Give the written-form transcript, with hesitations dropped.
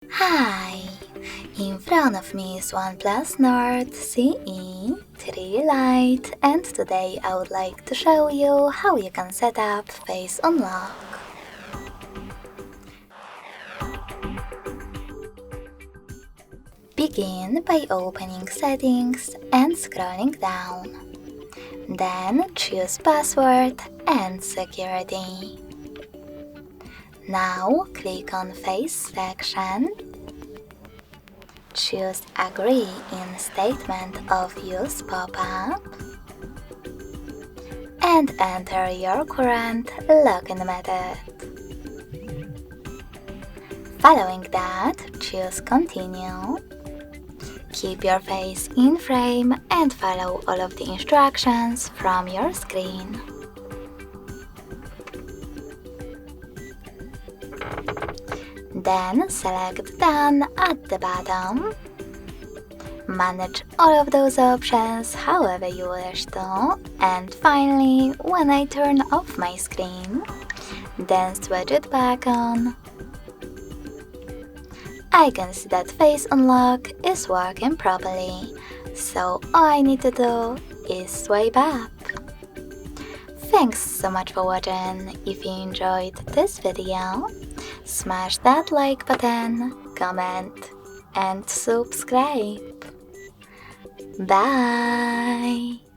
Hi! In front of me is OnePlus Nord CE 3 Lite, and today I would like to show you how you can set up Face Unlock. Begin by opening Settings and scrolling down. Then choose Password and Security. Now click on Face section. Choose Agree in Statement of Use pop-up and enter your current login method. Following that, choose Continue. Keep your face in frame and follow all of the instructions from your screen. Then select Done at the bottom. Manage all of those options however you wish to, and finally, when I turn off my screen, then switch it back on, I can see that Face Unlock is working properly, so all I need to do is swipe up. Thanks so much for watching. If you enjoyed this video, smash that like button, comment, and subscribe. Bye!